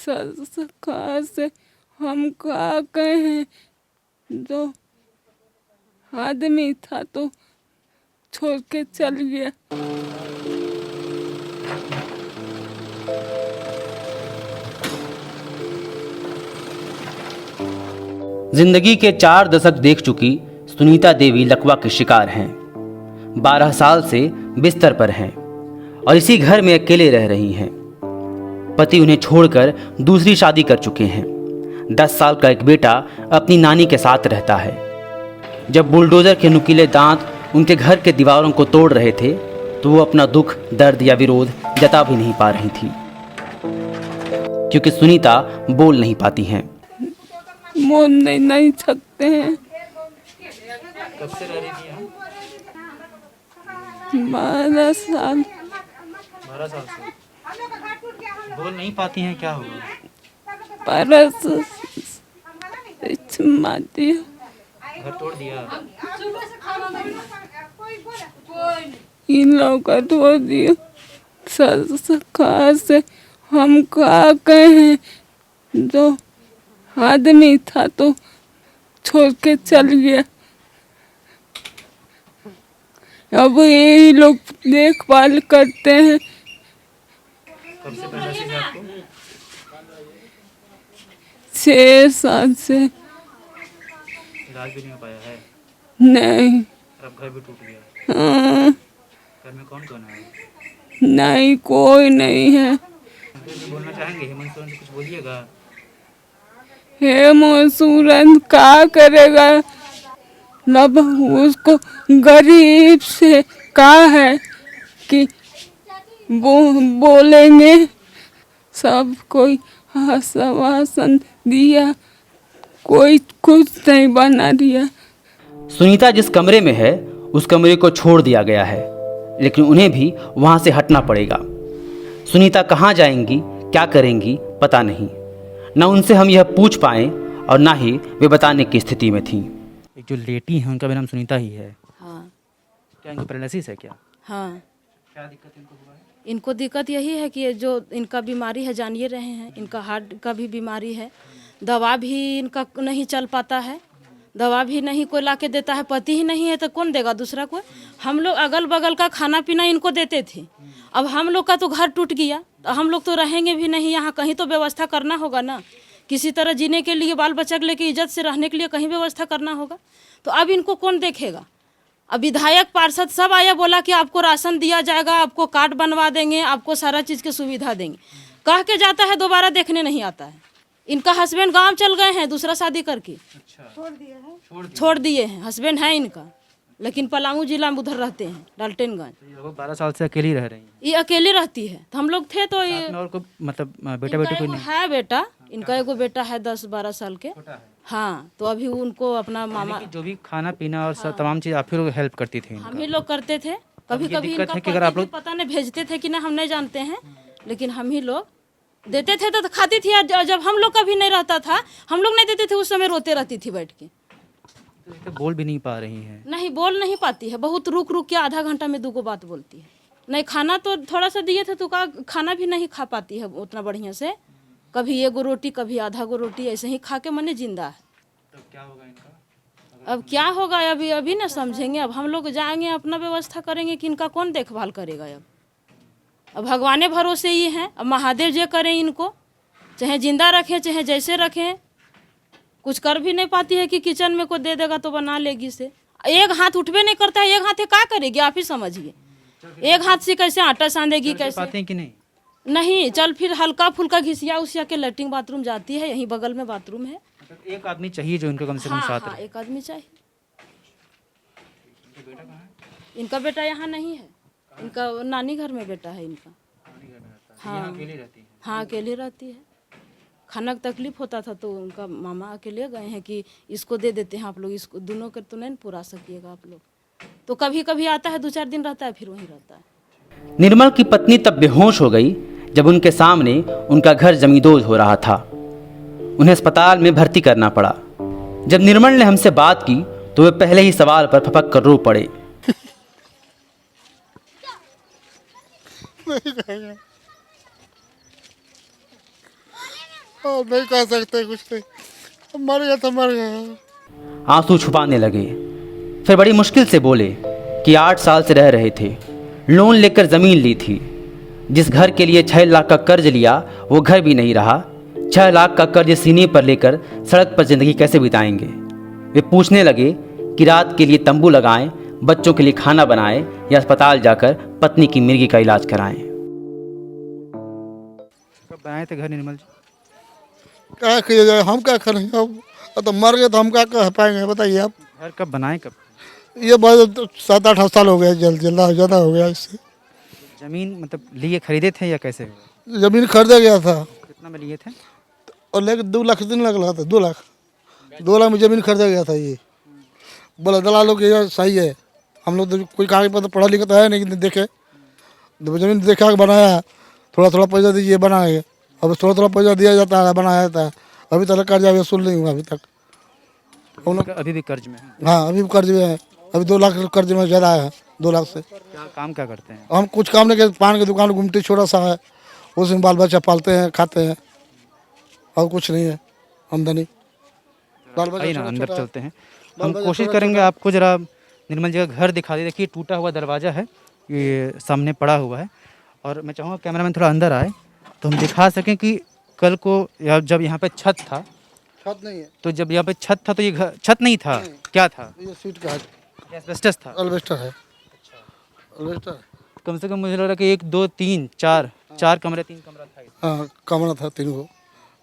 सरकार से हम क्या कहें, जो आदमी था तो छोड़ के चल गया। जिंदगी के 4 दशक देख चुकी सुनीता देवी लकवा के शिकार हैं। 12 साल से बिस्तर पर हैं और इसी घर में अकेले रह रही हैं। पति उन्हें छोड़कर दूसरी शादी कर चुके हैं। 10 साल का एक बेटा अपनी नानी के साथ रहता है। जब बुलडोजर के नुकीले दांत उनके घर के दीवारों को तोड़ रहे थे तो वो अपना दुख, दर्द या विरोध जता भी नहीं पा रही थी, क्योंकि सुनीता बोल नहीं पाती हैं। बोल नहीं सकते हैं। कब से रह रही थी यहाँ? 12 साल। 12 साल से बोल नहीं पाती हैं, क्या हुआ? परस माती घर तोड़ दिया? इन लोगों का तोड़ दिया। सरकार से हम क्या कहें, जो आदमी था तो छोड़ के चल गया। अब यही लोग देखभाल करते हैं। कब से पहले से आपको? 6 साल से। इलाज भी नहीं हो पाया है? नहीं। अब घर भी टूट गया? हाँ, घर में कौन कौन है? नहीं, कोई नहीं है। तो बोलना चाहेंगे हेमंत सोरेन से, कुछ बोलिएगा। हेमंत सोरेन क्या करेगा? अब उसको गरीब से कहा है कि वो बोलेंगे। सब कोई आश्वासन दिया, कोई कुछ नहीं बना दिया। सुनीता जिस कमरे में है उस कमरे को छोड़ दिया गया है, लेकिन उन्हें भी वहां से हटना पड़ेगा। सुनीता कहाँ जाएंगी, क्या करेंगी, पता नहीं। न उनसे हम यह पूछ पाएं और ना ही वे बताने की स्थिति में थीं। एक जो लेटी है उनका भी नाम सुनीता ही है। हाँ क्या इनको पैरालिसिस है क्या? हाँ, क्या दिक्कत इनको हुआ है? इनको दिक्कत यही है कि ये जो इनका बीमारी है, जानिए रहे हैं, इनका हार्ट का भी बीमारी है। दवा भी इनका नहीं चल पाता है, दवा भी नहीं कोई ला के देता है। पति ही नहीं है तो कौन देगा दूसरा कोई? हम लोग अगल बगल का खाना पीना इनको देते थे। अब हम लोग का तो घर टूट गया, तो हम लोग तो रहेंगे भी नहीं यहाँ। कहीं तो व्यवस्था करना होगा ना, किसी तरह जीने के लिए, बाल बच्चा के लेके इज्जत से रहने के लिए कहीं व्यवस्था करना होगा। तो अब इनको कौन देखेगा? अब विधायक पार्षद सब आया, बोला कि आपको राशन दिया जाएगा, आपको कार्ड बनवा देंगे, आपको सारा चीज़ की सुविधा देंगे। कह के जाता है, दोबारा देखने नहीं आता है। इनका हस्बैंड गांव चल गए हैं दूसरा शादी करके। अच्छा, छोड़ दिए हैं। हस्बैंड है इनका, लेकिन पलामू जिला में उधर रहते हैं, डाल्टनगंज। ये लोग 12 साल से अकेली रह रही हैं। ये अकेली रहती है। तो हम लोग थे तो ये साथ में और कोई मतलब बेटा इनका बेटी कोई एगो नहीं? है बेटा, इनका एगो बेटा है 10-12 साल के। छोटा है। हाँ, तो अभी उनको अपना मामा, यानी कि जो भी खाना पीना और तमाम चीज़ आप ही लोग हेल्प करती थी हम इनका? ही लोग करते थे। कभी ये कभी दिक्कत इनका है कि अगर आप पति लोग- पता नहीं भेजते थे कि ना, हम नहीं जानते हैं, लेकिन हम ही लोग देते थे तो खाती थी। और जब हम लोग का भी नहीं रहता था, हम लोग नहीं देते थे, उस समय रोते रहती थी बैठ के। तो बोल भी नहीं पा रही हैं। नहीं, बोल नहीं पाती है, बहुत रुक रुक के आधा घंटा में 2 बात बोलती है। नहीं, खाना तो थोड़ा सा दिए थे तो का खाना भी नहीं खा पाती है उतना बढ़िया से। कभी 1 रोटी, कभी आधा गो रोटी, ऐसे ही खा के मने जिंदा है। तो क्या होगा इनका? अब क्या होगा अभी अभी ना समझेंगे। अब हम लोग जाएंगे, अपना व्यवस्था करेंगे कि इनका कौन देखभाल करेगा। अब भगवाने भरोसे ही हैं। अब महादेव जे करें इनको, चाहे जिंदा रखें चाहे जैसे रखें। कुछ कर भी नहीं पाती है कि किचन में कोई दे देगा तो बना लेगी से। एक हाथ उठबे नहीं करता है, एक हाथ क्या करेगी आप ही समझिए। एक हाथ से कैसे आटा सानेगी, कैसे? पाते हैं कि नहीं? नहीं, चल फिर हल्का फुल्का घिसिया उसिया के लैट्रिन बाथरूम जाती है, यहीं बगल में बाथरूम है। मतलब एक आदमी चाहिए जो इनको कम से कम हाँ साथ हाँ, रहे। एक आदमी चाहिए। इनका बेटा यहाँ नहीं है, इनका नानी घर में बेटा है इनका। हाँ, अकेली रहती है। हाँ, अकेली रहती है। खाना का तकलीफ होता था तो उनका मामा अकेले गए हैं कि इसको दे देते हैं आप लोग, इसको दोनों के तो नहीं पूरा सकिएगा आप लोग। तो कभी कभी आता है, 2-4 दिन रहता है, फिर वहीं रहता है। निर्मल की पत्नी तब बेहोश हो गई जब उनके सामने उनका घर जमींदोज हो रहा था। उन्हें अस्पताल में भर्ती करना पड़ा। जब निर्मल ने हमसे बात की तो वे पहले ही सवाल पर फपक कर रो पड़े। और नहीं कह सकते कुछ नहीं, अब मर गया तो मर गया। आंसू छुपाने लगे। फिर बड़ी मुश्किल से बोले कि 8 साल से रह रहे थे, लोन लेकर ज़मीन ली थी। जिस घर के लिए 6 लाख का कर्ज लिया वो घर भी नहीं रहा। 6 लाख का कर्ज सीने पर लेकर सड़क पर ज़िंदगी कैसे बिताएंगे। वे पूछने लगे कि रात के लिए तंबू लगाएं, बच्चों के लिए खाना बनाएं या अस्पताल जाकर पत्नी की मिर्गी का इलाज कराएं। कब बनाए थे घर निर्मल जी? क्या किया जाए, हम क्या करें अब तो मर गए तो हम क्या कह पाएंगे बताइए आप। घर कब बनाए कब? ये बहुत 7-8 साल हो गया, ज़्यादा हो गया इससे। जमीन मतलब लिए खरीदे थे या कैसे हुआ? ज़मीन खरीदा गया था कितना में लिए थे? और लेकर 2 लाख 3 लाख लगा था, 2 लाख में ज़मीन खरीदा गया था। ये बोला दलालों के ये सही है, हम लोग तो कोई कागज पर तो पढ़ा लिखा तो है नहीं कि देखे, ज़मीन देखा के बनाया, थोड़ा थोड़ा पैसा दीजिए बनाए। अब थोड़ा थोड़ा पैसा दिया जाता है, बनाया जाता है। अभी तक कर्जा वसूल नहीं हुआ अभी तक। हम लोग अभी भी कर्ज में है? हाँ अभी भी कर्ज में है, अभी 2 लाख कर्ज में ज़्यादा है, 2 लाख से। क्या करते हैं? हम कुछ काम नहीं करते, पान की दुकान गुमटी छोटा सा है, उसमें बाल बच्चा पालते हैं, खाते हैं, और कुछ नहीं है आमदनी। बाल आइए ना बच्चा अंदर चलते हैं, हम कोशिश करेंगे आपको जरा निर्मल जी का घर दिखा दे। देखिए टूटा हुआ दरवाज़ा है, ये सामने पड़ा हुआ है। और मैं चाहूँगा कैमरामैन थोड़ा अंदर आए तो हम दिखा सकें कि कल को या जब यहाँ पे छत था, छत नहीं है, तो जब यहाँ पे छत था तो ये घर छत नहीं था, क्या था? ये सीट का है, एस्बेस्टस था। अल्वेस्टर है, अल्वेस्टर है। कम से कम मुझे लग रहा है कि 1 2 3 4 कमरे, 3 कमरा था इसमें। हाँ कमरा था 3 गो,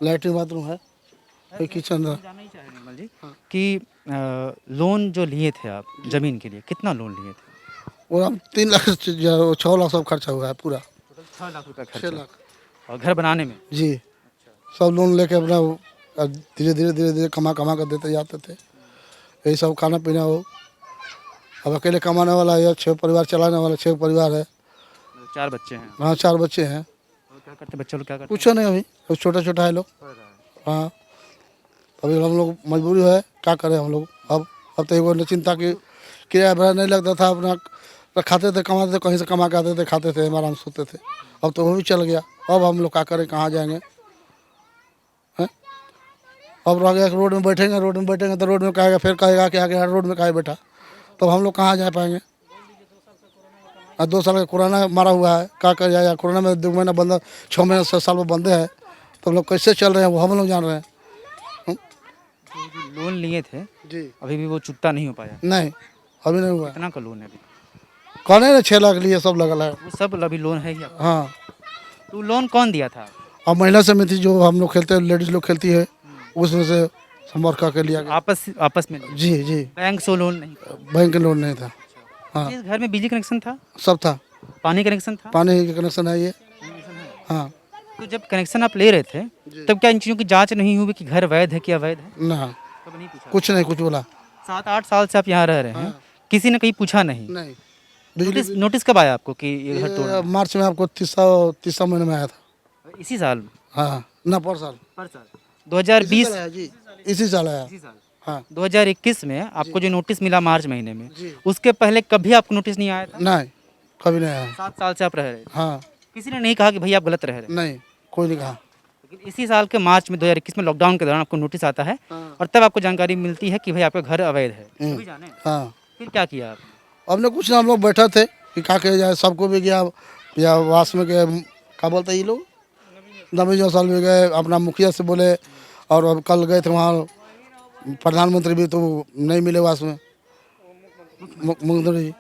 लैट्रिन बाथरूम है, एक किचन है। जानना ही चाहे निर्मल जी कि लोन जो लिए थे आप ज़मीन के लिए, कितना लोन लिए थे? और हम 3 लाख 6 लाख सब खर्चा हुआ है पूरा, टोटल 6 लाख रुपए 6 खर्चा। लाख और घर बनाने में? जी। सब लोन लेके अपना धीरे धीरे कमा कर देते जाते थे। यही सब खाना पीना हो। अब अकेले कमाने वाला है, 6 परिवार चलाने वाला 6 परिवार है। 4 बच्चे हैं। हाँ 4 बच्चे हैं। और क्या करते बच्चे लोग, क्या करते? कुछ नहीं, अभी छोटा छोटा है लोग। हाँ अभी हम लोग मजबूरी है, क्या करें हम लोग। अब तो एगो चिंता की किराया भाड़ा नहीं लगता था, अपना खाते थे, कमाते थे, कहीं से कमा के आते थे, खाते थे, आराम से सोते थे। अब तो वो भी चल गया। अब हम लोग क्या करें, कहाँ जाएंगे हैं? अब रह गया रोड में बैठेंगे तो रोड में कहेगा, फिर कहेगा कि आगे रोड में काहे बैठा, तब हम लोग कहाँ जा पाएंगे। 2 साल का कोरोना मारा हुआ है, क्या कर जाएगा। कोरोना में 2 महीना बंद, 6 महीना 7 साल में बंदे हैं, तो हम लोग कैसे चल रहे हैं वो हम लोग जान रहे हैं। लोन लिए थे जी अभी भी वो चुकता नहीं हो पाया? नहीं अभी नहीं हुआ। कितना का लोन है अभी? कौन है ना 6 लाख लिए सब लगल है। वो सब अभी लोन है ही आपका? हाँ तो लोन कौन दिया था? और महिला समिति जो हम लोग खेलते हैं, लेडीज लोग खेलती है, उसमें से संपर्क करके लिया गया। आपस में? जी जी, बैंक से लोन नहीं? बैंक लोन नहीं था। हाँ इस घर में बिजली कनेक्शन था? सब था, पानी कनेक्शन था? पानी का कनेक्शन है ये। हाँ तो जब कनेक्शन आप ले रहे थे तब क्या इन चीज़ों की जांच नहीं हुई कि घर वैध है कि अवैध है? ना तब नहीं पूछा? कुछ नहीं, कुछ बोला 7-8 साल से आप यहाँ रह रहे हैं, किसी ने कहीं पूछा नहीं? नहीं। नोटिस कब आया आपको कि ये घर तोड़ना? मार्च में आपको 30 महीने में आया था। इसी साल? हाँ ना पर साल 2020? जी इसी साल आया। इसी साल हाँ 2021 में आपको जो नोटिस मिला मार्च महीने में, जी। उसके पहले कभी आपको नोटिस नहीं आया था? नहीं कभी नहीं आया। 7 साल से आप रह रहे थे, हाँ किसी ने नहीं कहा कि भाई आप गलत रह रहे हैं? नहीं, कोई नहीं कहा। लेकिन इसी साल के मार्च में 2021 में लॉकडाउन के दौरान आपको नोटिस आता है और तब आपको जानकारी मिलती है कि भाई आपका घर अवैध है। तभी जाने हाँ फिर क्या किया आप? हमने कुछ ना, हम लोग बैठे थे कि क्या किया जाए। सबको भी गया, या वास में गए, क्या बोलते हैं ये लोग, नवीन जौसाल भी गए, अपना मुखिया से बोले। और अब कल गए थे वहाँ, प्रधानमंत्री भी तो नहीं मिले वास में। मुख्यमंत्री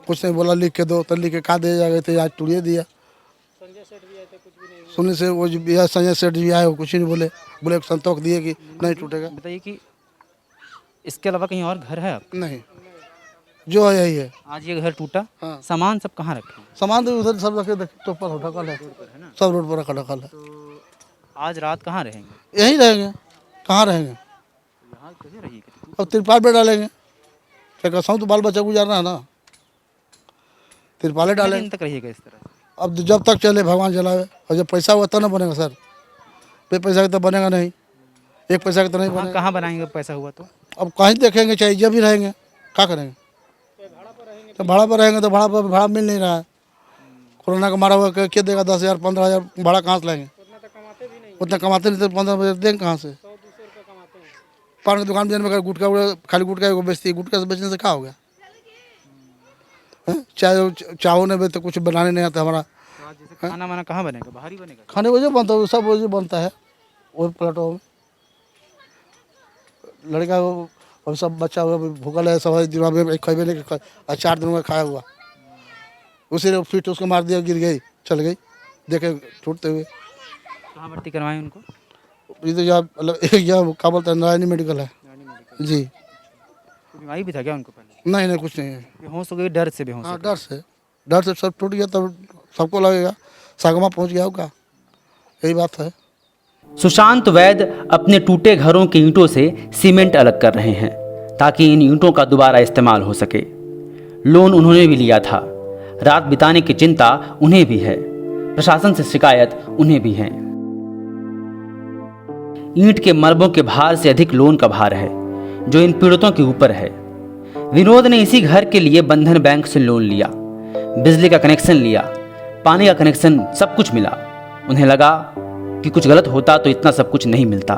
कुछ नहीं बोला, लिख के दो, तो लिख के कहा दे जाए थे, आज टूरिए दिया। सुनने से वो जो भी है, संजय सेठ जी आए, वो कुछ नहीं बोले संतोष दिए कि नहीं टूटेगा। बताइए कि इसके अलावा कहीं और घर है आप? नहीं, जो है यही है। आज ये घर टूटा, हाँ। सामान सब कहाँ रखे हैं? सामान तो उधर सब रखे, तो पर ढकल है, सब रोड पर रखा ढकल है। तो आज रात कहाँ रहेंगे? यहीं रहेंगे, कहाँ रहेंगे। यहाँ कैसे रहिए? अब तिरपाल पे डालेंगे, क्या कसम, तो बाल बच्चा गुजारना है ना, तिरपाले कितने डालेंगे। दिन तक रहिएगा इस तरह से? अब जब तक चले भगवान चलावे, और जब पैसा हुआ तब ना बनेगा सर, पैसा तो बनेगा नहीं, एक पैसा का तो नहीं बनेगा। कहाँ बनाएंगे पैसा हुआ तो? अब कहीं देखेंगे, चाहे जब भी रहेंगे, क्या करेंगे। तो भाड़ा पर रहेंगे तो भाड़ा मिल नहीं रहा है। कोरोना का मारा हुआ क्या देगा, 10,000 15,000 भाड़ा कहाँ से लाएंगे। उतना कमाते नहीं तो 15 देंगे कहाँ से? पान की दुकान में अगर गुटखा खाली गुटखा को बेचती है, गुटखा से बेचने से क्या हो गया? चाय चावल नहीं बेचते, कुछ बनाने नहीं आता हमारा। खाना वाना कहाँ बनेगा? बाहर ही बनेगा? खाने वजह बनता है, सब वजह बनता है वही प्लेटों में। लड़का और सब बच्चा हुआ भूखल है, सब दिमाग में खेबे नहीं 4 दिन में खाया हुआ, उसी ने फिट उसको मार दिया, गिर गई, चल गई, देखे टूटते हुए। कहाँ भर्ती करवाएं उनको? इधर यहाँ क्या बोलते हैं, नारायणी मेडिकल है जी। बीमारी भी था क्या उनको पहले? नहीं कुछ नहीं है। बेहोश हो गए डर से? बेहोश? हाँ डर से सब टूट गया, तब सबको लगेगा सागमा पहुंच गया होगा, यही बात है। सुशांत वैद अपने टूटे घरों के ईंटों से सीमेंट अलग कर रहे हैं ताकि इन ईंटों का दोबारा इस्तेमाल हो सके। लोन उन्होंने भी लिया था, रात बिताने की चिंता उन्हें भी है, प्रशासन से शिकायत उन्हें भी है। ईंट के मलबों के भार से अधिक लोन का भार है जो इन पीड़ितों के ऊपर है। विनोद ने इसी घर के लिए बंधन बैंक से लोन लिया, बिजली का कनेक्शन लिया, पानी का कनेक्शन, सब कुछ मिला। उन्हें लगा कि कुछ गलत होता तो इतना सब कुछ नहीं मिलता,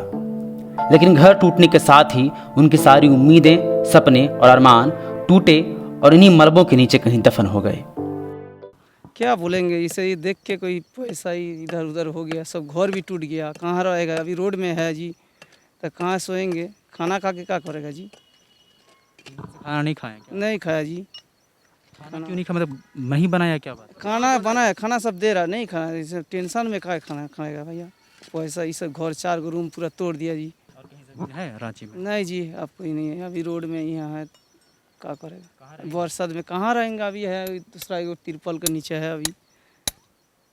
लेकिन घर टूटने के साथ ही उनकी सारी उम्मीदें, सपने और अरमान टूटे और इन्हीं मलबों के नीचे कहीं दफन हो गए। क्या बोलेंगे, इसे ही देख के कोई पैसा ही इधर उधर हो गया, सब घर भी टूट गया, कहाँ रहेगा? अभी रोड में है जी, तो कहाँ सोएंगे? खाना खा के क्या करेगा जी? खाना नहीं खाया क्या? नहीं खाया जी। खाना क्यों नहीं खाया? मतलब नहीं बनाया क्या बात? खाना बनाया, खाना सब दे रहा, नहीं खाना, इसे टेंशन में खाए खाना खाएगा भैया? पैसा ये सब घर 4 रूम पूरा तोड़ दिया जी। और कहीं ज़मीन है रांची में? नहीं जी, अब कोई नहीं है, अभी रोड में यहाँ है, क्या करेगा? बरसात में कहाँ रहेंगे? अभी है दूसरा एगो तिरपल के नीचे है, अभी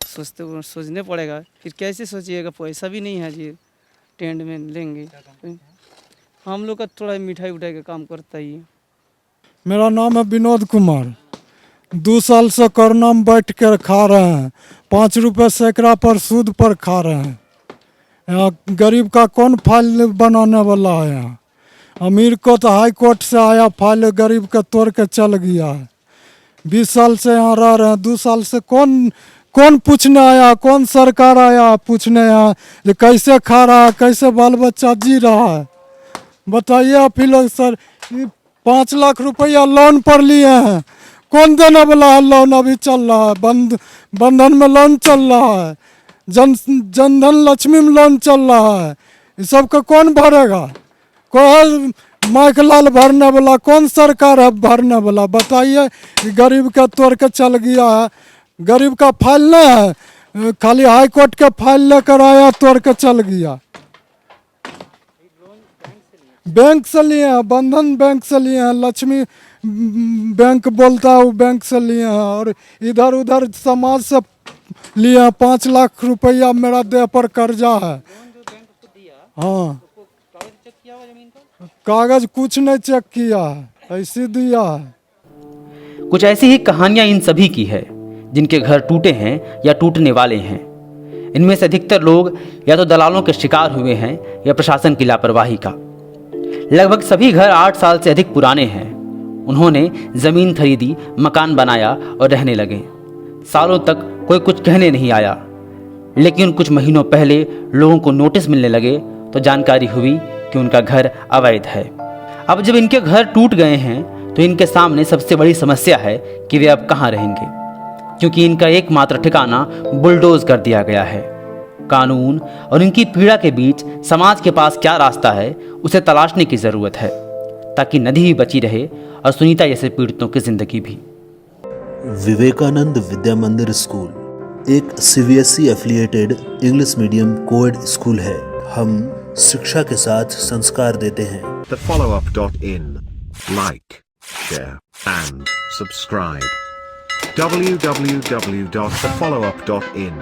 सोचने पड़ेगा, फिर कैसे सोचिएगा? पैसा भी नहीं है जी, टेंट में लेंगे। हम लोग का थोड़ा मिठाई उठाई का काम करता ही है। मेरा नाम है विनोद कुमार। 2 साल से कोरोना में बैठ कर खा रहे हैं, 5 रुपये सैकड़ा पर सूद पर खा रहे हैं। यहाँ गरीब का कौन फाइल बनाने वाला है? यहाँ अमीर को तो हाई कोर्ट से आया फाइल, गरीब का तोड़ के चल गया है। 20 साल से यहाँ रह रहे हैं, 2 साल से कौन पूछने आया? कौन सरकार आया पूछने यहाँ जो कैसे खा रहा है, कैसे बाल बच्चा जी रहा है? बताइए आप ही लोग। सर 5 लाख रुपया लोन पर लिए हैं, कौन देने वाला है? लोन अभी चल रहा है, बंधन में लोन चल रहा है, जनधन लक्ष्मी में लोन चल रहा है, इस सब का कौन भरेगा? कौन माइकलाल भरने वाला? कौन सरकार है भरने वाला? बताइए। गरीब का तोड़ के चल गया है, गरीब का फाइल नहीं है, खाली हाई कोर्ट के फाइल लेकर आया, तोड़ के चल गया। बैंक से लिए हैं, बंधन बैंक से लिए हैं, लक्ष्मी बैंक बोलता है वो बैंक से लिए हैं, और इधर उधर समाज से लिए हैं। 5 लाख रुपया मेरा देह पर कर्जा है। हाँ, कागज कुछ नहीं चेक किया है, ऐसे दिया है। कुछ ऐसी ही कहानियां इन सभी की है जिनके घर टूटे हैं या टूटने वाले हैं। इनमें से अधिकतर लोग या तो दलालों के शिकार हुए हैं या प्रशासन की लापरवाही का। लगभग सभी घर 8 साल से अधिक पुराने हैं। उन्होंने जमीन खरीदी, मकान बनाया और रहने लगे। सालों तक कोई कुछ कहने नहीं आया, लेकिन कुछ महीनों पहले लोगों को नोटिस मिलने लगे तो जानकारी हुई कि उनका घर अवैध है। अब जब इनके घर टूट गए हैं तो इनके सामने सबसे बड़ी समस्या है कि वे अब कहाँ रहेंगे, क्योंकि इनका एकमात्र ठिकाना बुलडोज कर दिया गया है। कानून और इनकी पीड़ा के बीच समाज के पास क्या रास्ता है उसे तलाशने की ज़रूरत है, ताकि नदी भी बची रहे और सुनीता जैसे पीड़ितों की जिंदगी भी। विवेकानंद विद्या मंदिर स्कूल एक CBSE affiliated English medium coed school है। हम शिक्षा के साथ संस्कार देते हैं। TheFollowUp.in. Like, share and subscribe. www.thefollowup.in